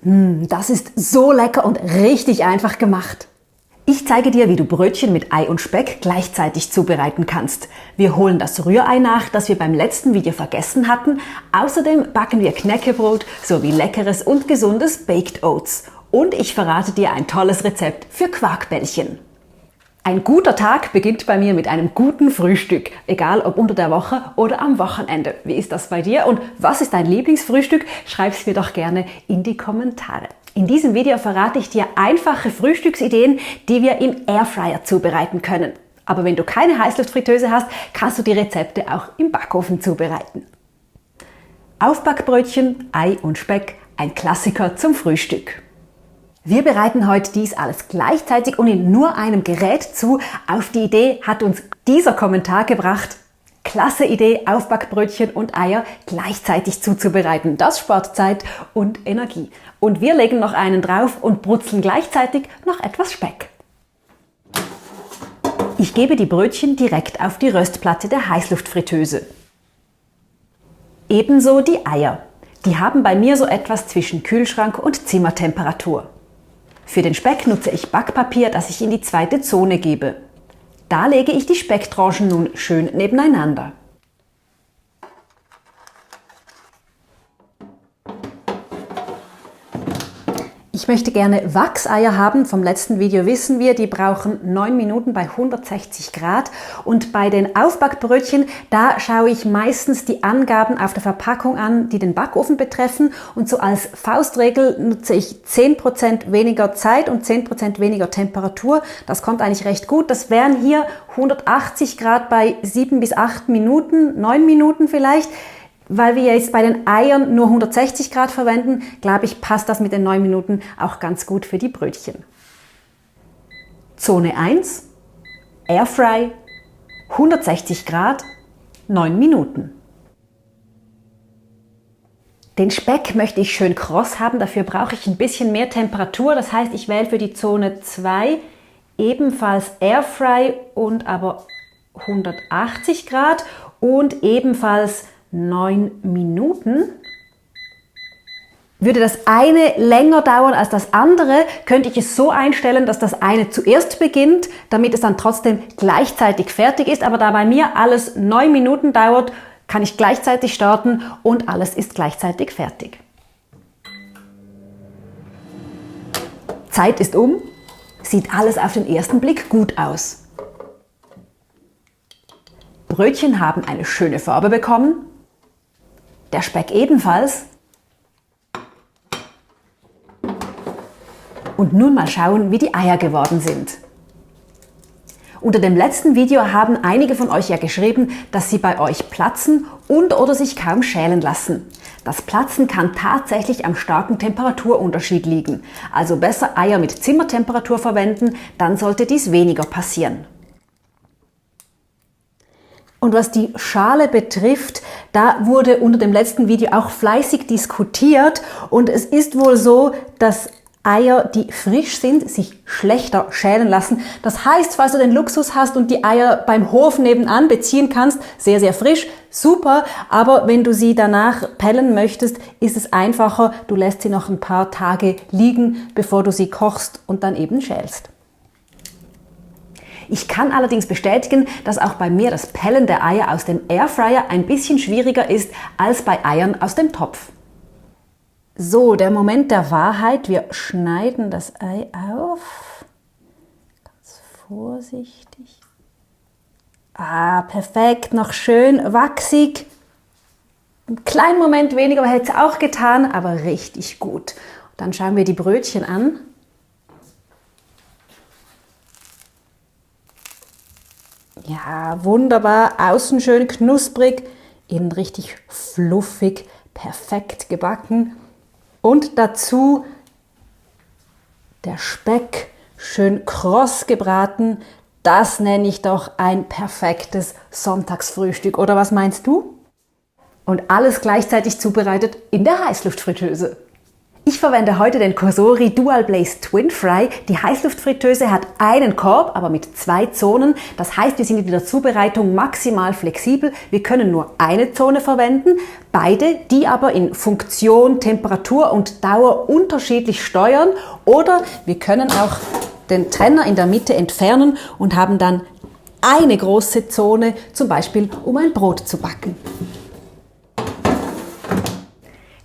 Das ist so lecker und richtig einfach gemacht. Ich zeige dir, wie du Brötchen mit Ei und Speck gleichzeitig zubereiten kannst. Wir holen das Rührei nach, das wir beim letzten Video vergessen hatten. Außerdem backen wir Knäckebrot sowie leckeres und gesundes Baked Oats. Und ich verrate dir ein tolles Rezept für Quarkbällchen. Ein guter Tag beginnt bei mir mit einem guten Frühstück, egal ob unter der Woche oder am Wochenende. Wie ist das bei dir und was ist dein Lieblingsfrühstück? Schreib's mir doch gerne in die Kommentare. In diesem Video verrate ich dir einfache Frühstücksideen, die wir im Airfryer zubereiten können. Aber wenn du keine Heißluftfritteuse hast, kannst du die Rezepte auch im Backofen zubereiten. Aufbackbrötchen, Ei und Speck, ein Klassiker zum Frühstück. Wir bereiten heute dies alles gleichzeitig und in nur einem Gerät zu. Auf die Idee hat uns dieser Kommentar gebracht. Klasse Idee, Aufbackbrötchen und Eier gleichzeitig zuzubereiten. Das spart Zeit und Energie. Und wir legen noch einen drauf und brutzeln gleichzeitig noch etwas Speck. Ich gebe die Brötchen direkt auf die Röstplatte der Heißluftfritteuse. Ebenso die Eier. Die haben bei mir so etwas zwischen Kühlschrank und Zimmertemperatur. Für den Speck nutze ich Backpapier, das ich in die zweite Zone gebe. Da lege ich die Specktranchen nun schön nebeneinander. Ich möchte gerne Wachseier haben. Vom letzten Video wissen wir, die brauchen 9 Minuten bei 160 Grad. Und bei den Aufbackbrötchen, da schaue ich meistens die Angaben auf der Verpackung an, die den Backofen betreffen. Und so als Faustregel nutze ich 10% weniger Zeit und 10% weniger Temperatur. Das kommt eigentlich recht gut. Das wären hier 180 Grad bei 7 bis 8 Minuten, 9 Minuten vielleicht. Weil wir jetzt bei den Eiern nur 160 Grad verwenden, glaube ich, passt das mit den 9 Minuten auch ganz gut für die Brötchen. Zone 1, Airfry, 160 Grad, 9 Minuten. Den Speck möchte ich schön kross haben, dafür brauche ich ein bisschen mehr Temperatur. Das heißt, ich wähle für die Zone 2 ebenfalls Airfry und aber 180 Grad und ebenfalls 9 Minuten. Würde das eine länger dauern als das andere, könnte ich es so einstellen, dass das eine zuerst beginnt, damit es dann trotzdem gleichzeitig fertig ist. Aber da bei mir alles 9 Minuten dauert, kann ich gleichzeitig starten und alles ist gleichzeitig fertig. Zeit ist um. Sieht alles auf den ersten Blick gut aus. Brötchen haben eine schöne Farbe bekommen. Der Speck ebenfalls. Und nun mal schauen, wie die Eier geworden sind. Unter dem letzten Video haben einige von euch ja geschrieben, dass sie bei euch platzen und oder sich kaum schälen lassen. Das Platzen kann tatsächlich am starken Temperaturunterschied liegen. Also besser Eier mit Zimmertemperatur verwenden, dann sollte dies weniger passieren. Und was die Schale betrifft, da wurde unter dem letzten Video auch fleißig diskutiert und es ist wohl so, dass Eier, die frisch sind, sich schlechter schälen lassen. Das heißt, falls du den Luxus hast und die Eier beim Hof nebenan beziehen kannst, sehr, sehr frisch, super, aber wenn du sie danach pellen möchtest, ist es einfacher, du lässt sie noch ein paar Tage liegen, bevor du sie kochst und dann eben schälst. Ich kann allerdings bestätigen, dass auch bei mir das Pellen der Eier aus dem Airfryer ein bisschen schwieriger ist als bei Eiern aus dem Topf. So, der Moment der Wahrheit. Wir schneiden das Ei auf. Ganz vorsichtig. Ah, perfekt. Noch schön wachsig. Einen kleinen Moment weniger hätte es auch getan, aber richtig gut. Dann schauen wir die Brötchen an. Ja, wunderbar, außen schön knusprig, innen richtig fluffig, perfekt gebacken. Und dazu der Speck, schön kross gebraten. Das nenne ich doch ein perfektes Sonntagsfrühstück. Oder was meinst du? Und alles gleichzeitig zubereitet in der Heißluftfritteuse. Ich verwende heute den Cosori Dual Blaze Twin Fry. Die Heißluftfritteuse hat einen Korb, aber mit 2 Zonen. Das heißt, wir sind in der Zubereitung maximal flexibel. Wir können nur eine Zone verwenden, beide, die aber in Funktion, Temperatur und Dauer unterschiedlich steuern. Oder wir können auch den Trenner in der Mitte entfernen und haben dann eine große Zone, zum Beispiel um ein Brot zu backen.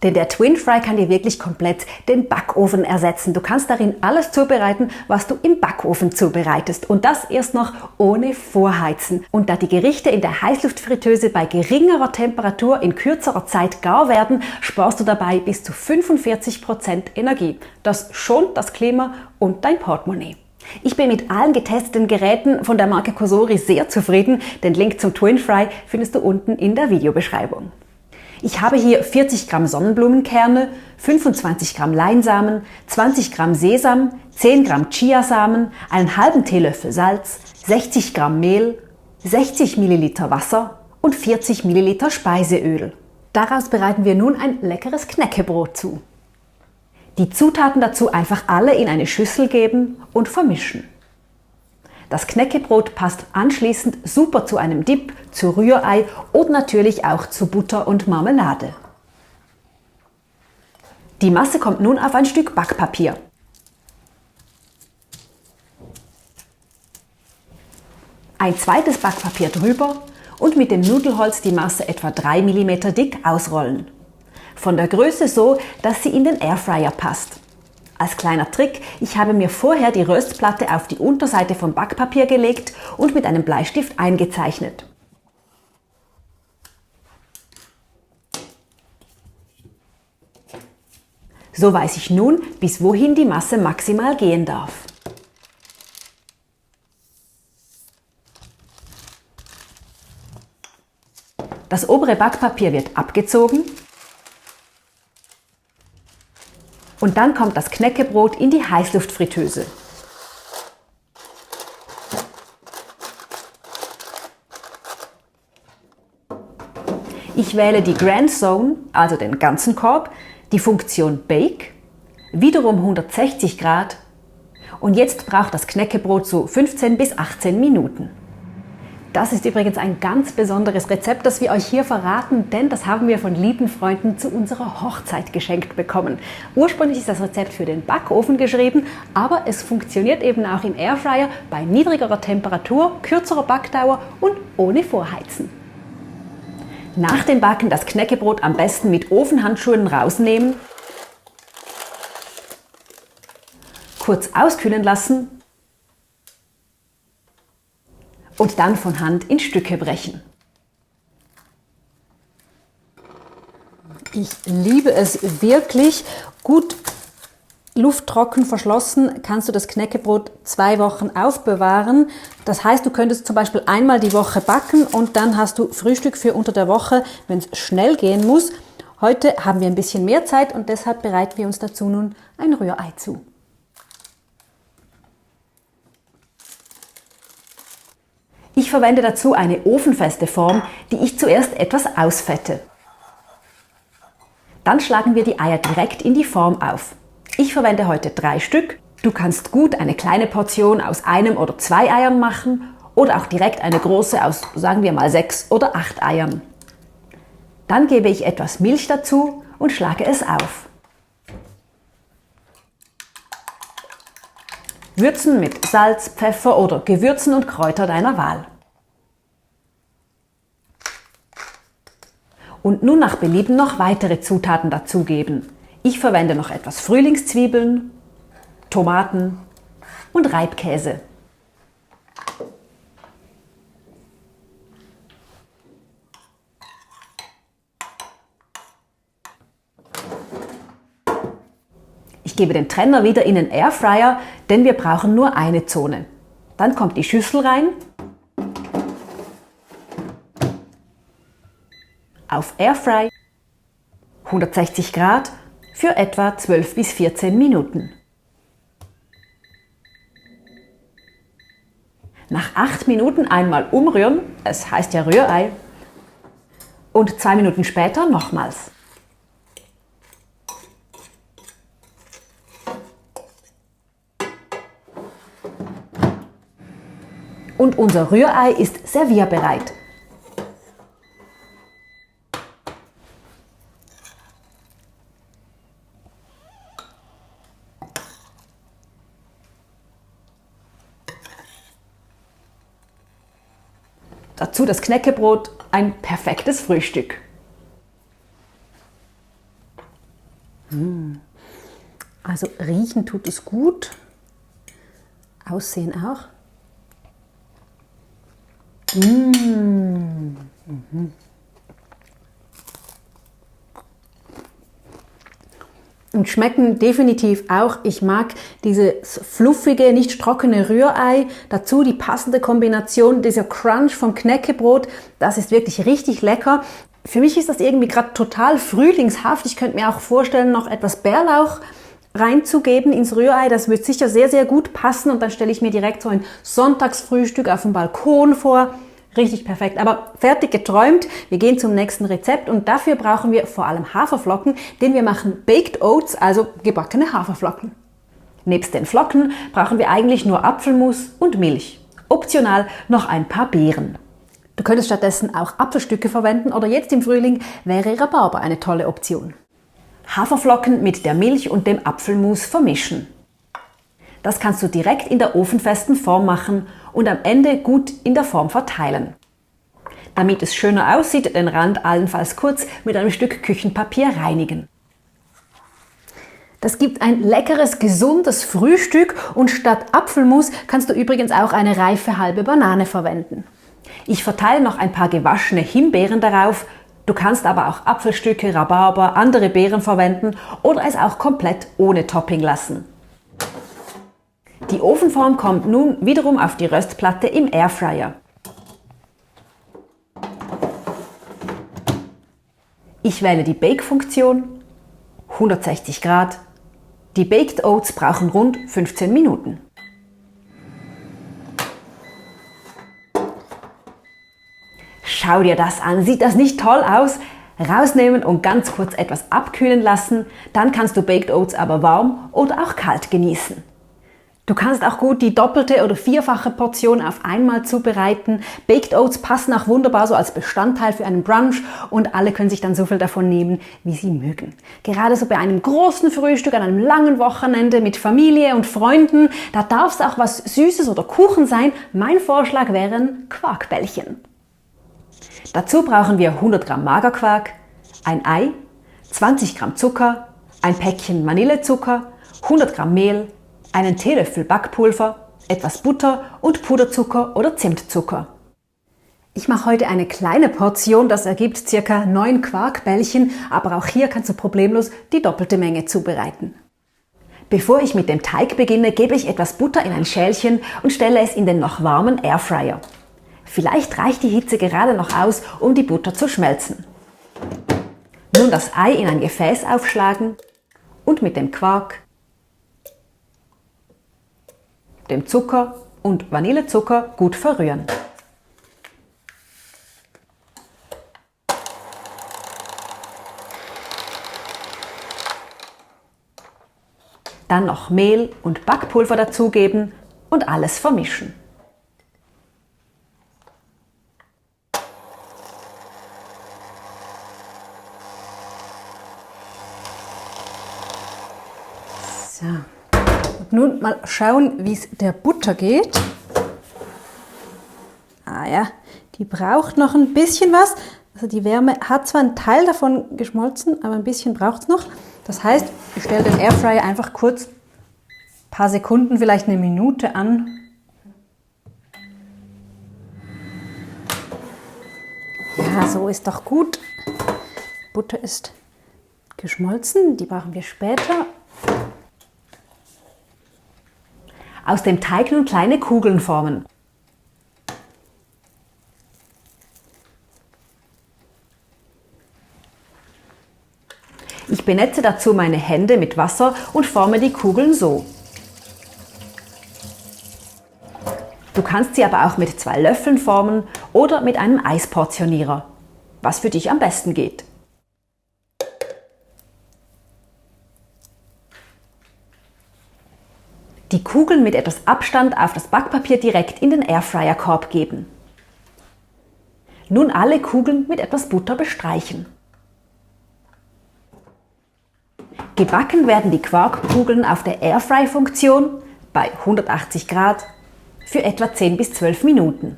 Denn der Twin Fry kann dir wirklich komplett den Backofen ersetzen. Du kannst darin alles zubereiten, was du im Backofen zubereitest. Und das erst noch ohne Vorheizen. Und da die Gerichte in der Heißluftfritteuse bei geringerer Temperatur in kürzerer Zeit gar werden, sparst du dabei bis zu 45% Energie. Das schont das Klima und dein Portemonnaie. Ich bin mit allen getesteten Geräten von der Marke Cosori sehr zufrieden. Den Link zum Twin Fry findest du unten in der Videobeschreibung. Ich habe hier 40 Gramm Sonnenblumenkerne, 25 Gramm Leinsamen, 20 Gramm Sesam, 10 Gramm Chiasamen, einen halben Teelöffel Salz, 60 Gramm Mehl, 60 Milliliter Wasser und 40 Milliliter Speiseöl. Daraus bereiten wir nun ein leckeres Knäckebrot zu. Die Zutaten dazu einfach alle in eine Schüssel geben und vermischen. Das Knäckebrot passt anschließend super zu einem Dip, zu Rührei und natürlich auch zu Butter und Marmelade. Die Masse kommt nun auf ein Stück Backpapier. Ein zweites Backpapier drüber und mit dem Nudelholz die Masse etwa 3 mm dick ausrollen. Von der Größe so, dass sie in den Airfryer passt. Als kleiner Trick, ich habe mir vorher die Röstplatte auf die Unterseite vom Backpapier gelegt und mit einem Bleistift eingezeichnet. So weiß ich nun, bis wohin die Masse maximal gehen darf. Das obere Backpapier wird abgezogen. Und dann kommt das Knäckebrot in die Heißluftfritteuse. Ich wähle die Grand Zone, also den ganzen Korb, die Funktion Bake, wiederum 160 Grad und jetzt braucht das Knäckebrot so 15 bis 18 Minuten. Das ist übrigens ein ganz besonderes Rezept, das wir euch hier verraten, denn das haben wir von lieben Freunden zu unserer Hochzeit geschenkt bekommen. Ursprünglich ist das Rezept für den Backofen geschrieben, aber es funktioniert eben auch im Airfryer bei niedrigerer Temperatur, kürzerer Backdauer und ohne Vorheizen. Nach dem Backen das Knäckebrot am besten mit Ofenhandschuhen rausnehmen, kurz auskühlen lassen und dann von Hand in Stücke brechen. Ich liebe es wirklich. Gut lufttrocken verschlossen kannst du das Knäckebrot 2 Wochen aufbewahren. Das heißt, du könntest zum Beispiel einmal die Woche backen und dann hast du Frühstück für unter der Woche, wenn es schnell gehen muss. Heute haben wir ein bisschen mehr Zeit und deshalb bereiten wir uns dazu nun ein Rührei zu. Ich verwende dazu eine ofenfeste Form, die ich zuerst etwas ausfette. Dann schlagen wir die Eier direkt in die Form auf. Ich verwende heute 3 Stück. Du kannst gut eine kleine Portion aus 1 oder 2 Eiern machen oder auch direkt eine große aus, sagen wir mal, 6 oder 8 Eiern. Dann gebe ich etwas Milch dazu und schlage es auf. Würzen mit Salz, Pfeffer oder Gewürzen und Kräuter deiner Wahl. Und nun nach Belieben noch weitere Zutaten dazugeben. Ich verwende noch etwas Frühlingszwiebeln, Tomaten und Reibkäse. Ich gebe den Trenner wieder in den Airfryer, denn wir brauchen nur eine Zone. Dann kommt die Schüssel rein, auf Airfry, 160 Grad für etwa 12 bis 14 Minuten. Nach 8 Minuten einmal umrühren, es heißt ja Rührei, und 2 Minuten später nochmals. Und unser Rührei ist servierbereit. Dazu das Knäckebrot, ein perfektes Frühstück. Also riechen tut es gut, aussehen auch. Und schmecken definitiv auch. Ich mag dieses fluffige, nicht trockene Rührei. Dazu die passende Kombination, dieser Crunch vom Knäckebrot. Das ist wirklich richtig lecker. Für mich ist das irgendwie gerade total frühlingshaft. Ich könnte mir auch vorstellen, noch etwas Bärlauch reinzugeben ins Rührei. Das wird sicher sehr, sehr gut passen. Und dann stelle ich mir direkt so ein Sonntagsfrühstück auf dem Balkon vor. Richtig perfekt, aber fertig geträumt. Wir gehen zum nächsten Rezept und dafür brauchen wir vor allem Haferflocken, denn wir machen Baked Oats, also gebackene Haferflocken. Nebst den Flocken brauchen wir eigentlich nur Apfelmus und Milch. Optional noch ein paar Beeren. Du könntest stattdessen auch Apfelstücke verwenden oder jetzt im Frühling wäre Rhabarber eine tolle Option. Haferflocken mit der Milch und dem Apfelmus vermischen. Das kannst du direkt in der ofenfesten Form machen und am Ende gut in der Form verteilen. Damit es schöner aussieht, den Rand allenfalls kurz mit einem Stück Küchenpapier reinigen. Das gibt ein leckeres, gesundes Frühstück und statt Apfelmus kannst du übrigens auch eine reife halbe Banane verwenden. Ich verteile noch ein paar gewaschene Himbeeren darauf. Du kannst aber auch Apfelstücke, Rhabarber, andere Beeren verwenden oder es auch komplett ohne Topping lassen. Die Ofenform kommt nun wiederum auf die Röstplatte im Airfryer. Ich wähle die Bake-Funktion, 160 Grad. Die Baked Oats brauchen rund 15 Minuten. Schau dir das an, sieht das nicht toll aus? Rausnehmen und ganz kurz etwas abkühlen lassen, dann kannst du Baked Oats aber warm oder auch kalt genießen. Du kannst auch gut die doppelte oder vierfache Portion auf einmal zubereiten. Baked Oats passen auch wunderbar so als Bestandteil für einen Brunch und alle können sich dann so viel davon nehmen, wie sie mögen. Gerade so bei einem großen Frühstück, an einem langen Wochenende mit Familie und Freunden, da darf es auch was Süßes oder Kuchen sein. Mein Vorschlag wären Quarkbällchen. Dazu brauchen wir 100 Gramm Magerquark, ein Ei, 20 Gramm Zucker, ein Päckchen Vanillezucker, 100 Gramm Mehl, einen Teelöffel Backpulver, etwas Butter und Puderzucker oder Zimtzucker. Ich mache heute eine kleine Portion, das ergibt ca. 9 Quarkbällchen, aber auch hier kannst du problemlos die doppelte Menge zubereiten. Bevor ich mit dem Teig beginne, gebe ich etwas Butter in ein Schälchen und stelle es in den noch warmen Airfryer. Vielleicht reicht die Hitze gerade noch aus, um die Butter zu schmelzen. Nun das Ei in ein Gefäß aufschlagen und mit dem Quark, dem Zucker und Vanillezucker gut verrühren. Dann noch Mehl und Backpulver dazugeben und alles vermischen. So. Und nun mal schauen, wie es der Butter geht. Ah ja, die braucht noch ein bisschen was. Also die Wärme hat zwar einen Teil davon geschmolzen, aber ein bisschen braucht es noch. Das heißt, ich stelle den Airfryer einfach kurz ein paar Sekunden, vielleicht eine Minute an. Ja, so ist doch gut. Butter ist geschmolzen, die brauchen wir später. Aus dem Teig nun kleine Kugeln formen. Ich benetze dazu meine Hände mit Wasser und forme die Kugeln so. Du kannst sie aber auch mit 2 Löffeln formen oder mit einem Eisportionierer, was für dich am besten geht. Die Kugeln mit etwas Abstand auf das Backpapier direkt in den Airfryer-Korb geben. Nun alle Kugeln mit etwas Butter bestreichen. Gebacken werden die Quarkkugeln auf der Airfry-Funktion bei 180 Grad für etwa 10 bis 12 Minuten.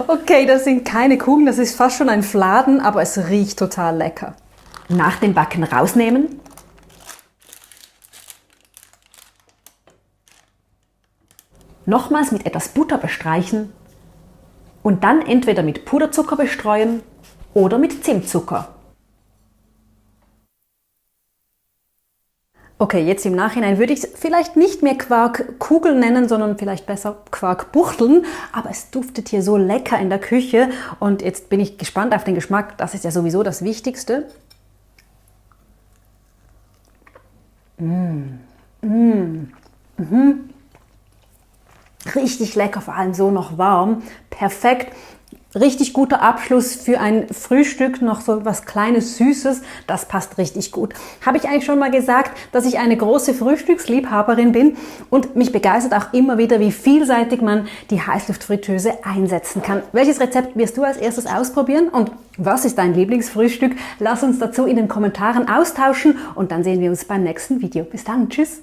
Okay, das sind keine Kugeln, das ist fast schon ein Fladen, aber es riecht total lecker. Nach dem Backen rausnehmen. Nochmals mit etwas Butter bestreichen und dann entweder mit Puderzucker bestreuen oder mit Zimtzucker. Okay, jetzt im Nachhinein würde ich es vielleicht nicht mehr Quarkkugeln nennen, sondern vielleicht besser Quarkbuchteln, aber es duftet hier so lecker in der Küche und jetzt bin ich gespannt auf den Geschmack, das ist ja sowieso das Wichtigste. Richtig lecker, vor allem so noch warm, perfekt. Richtig guter Abschluss für ein Frühstück, noch so was Kleines, Süßes, das passt richtig gut. Habe ich eigentlich schon mal gesagt, dass ich eine große Frühstücksliebhaberin bin und mich begeistert auch immer wieder, wie vielseitig man die Heißluftfritteuse einsetzen kann. Welches Rezept wirst du als erstes ausprobieren und was ist dein Lieblingsfrühstück? Lass uns dazu in den Kommentaren austauschen und dann sehen wir uns beim nächsten Video. Bis dann, tschüss!